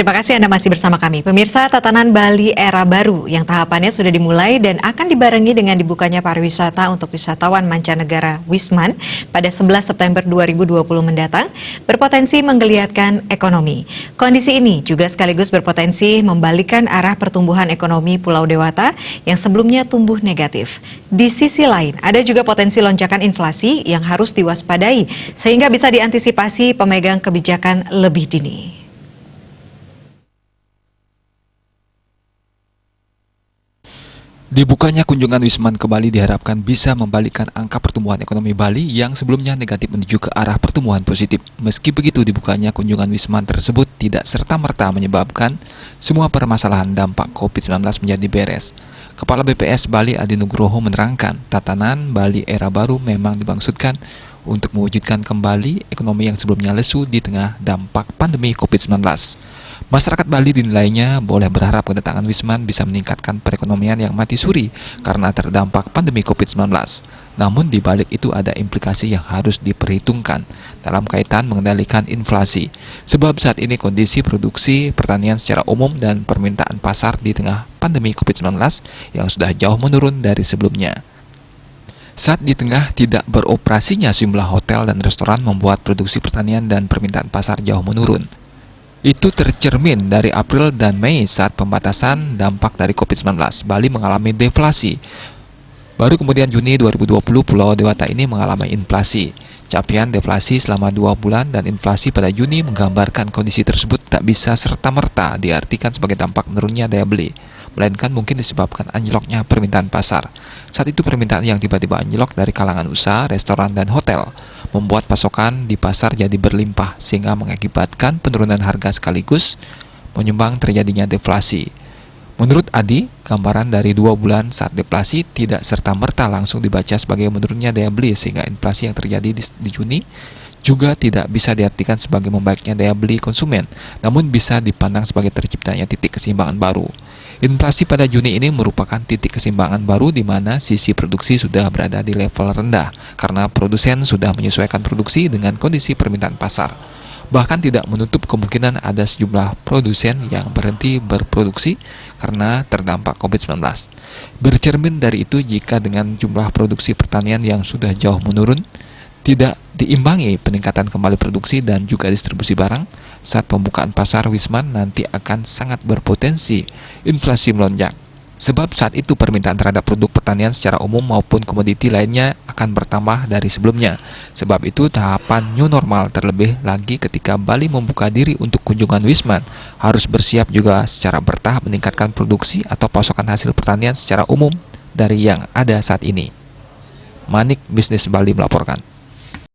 Terima kasih Anda masih bersama kami. Pemirsa, tatanan Bali era baru yang tahapannya sudah dimulai dan akan dibarengi dengan dibukanya pariwisata untuk wisatawan mancanegara Wisman pada 11 September 2020 mendatang berpotensi menggeliatkan ekonomi. Kondisi ini juga sekaligus berpotensi membalikkan arah pertumbuhan ekonomi Pulau Dewata yang sebelumnya tumbuh negatif. Di sisi lain, ada juga potensi lonjakan inflasi yang harus diwaspadai sehingga bisa diantisipasi pemegang kebijakan lebih dini. Dibukanya kunjungan Wisman ke Bali diharapkan bisa membalikkan angka pertumbuhan ekonomi Bali yang sebelumnya negatif menuju ke arah pertumbuhan positif. Meski begitu, dibukanya kunjungan Wisman tersebut tidak serta-merta menyebabkan semua permasalahan dampak COVID-19 menjadi beres. Kepala BPS Bali Adi Nugroho menerangkan, tatanan Bali era baru memang dimaksudkan untuk mewujudkan kembali ekonomi yang sebelumnya lesu di tengah dampak pandemi COVID-19. Masyarakat Bali dinilainya boleh berharap kedatangan Wisman bisa meningkatkan perekonomian yang mati suri karena terdampak pandemi COVID-19. Namun di balik itu ada implikasi yang harus diperhitungkan dalam kaitan mengendalikan inflasi. Sebab saat ini kondisi produksi pertanian secara umum dan permintaan pasar di tengah pandemi COVID-19 yang sudah jauh menurun dari sebelumnya. Saat di tengah tidak beroperasinya sejumlah hotel dan restoran membuat produksi pertanian dan permintaan pasar jauh menurun. Itu tercermin dari April dan Mei saat pembatasan dampak dari COVID-19. Bali mengalami deflasi. Baru kemudian Juni 2020 Pulau Dewata ini mengalami inflasi. Capaian deflasi selama 2 bulan dan inflasi pada Juni menggambarkan kondisi tersebut tak bisa serta-merta diartikan sebagai dampak menurunnya daya beli, melainkan mungkin disebabkan anjloknya permintaan pasar. Saat itu permintaan yang tiba-tiba anjlok dari kalangan usaha, restoran, dan hotel membuat pasokan di pasar jadi berlimpah sehingga mengakibatkan penurunan harga sekaligus menyumbang terjadinya deflasi. Menurut Adi, gambaran dari 2 bulan saat deflasi tidak serta-merta langsung dibaca sebagai menurunnya daya beli sehingga inflasi yang terjadi di Juni juga tidak bisa diartikan sebagai membaiknya daya beli konsumen, namun bisa dipandang sebagai terciptanya titik keseimbangan baru. Inflasi pada Juni ini merupakan titik keseimbangan baru di mana sisi produksi sudah berada di level rendah karena produsen sudah menyesuaikan produksi dengan kondisi permintaan pasar. Bahkan tidak menutup kemungkinan ada sejumlah produsen yang berhenti berproduksi karena terdampak COVID-19. Bercermin dari itu jika dengan jumlah produksi pertanian yang sudah jauh menurun, tidak diimbangi peningkatan kembali produksi dan juga distribusi barang, saat pembukaan pasar Wisman nanti akan sangat berpotensi inflasi melonjak. Sebab saat itu permintaan terhadap produk pertanian secara umum maupun komoditi lainnya akan bertambah dari sebelumnya. Sebab itu tahapan new normal terlebih lagi ketika Bali membuka diri untuk kunjungan Wisman harus bersiap juga secara bertahap meningkatkan produksi atau pasokan hasil pertanian secara umum dari yang ada saat ini. Manik Bisnis Bali melaporkan.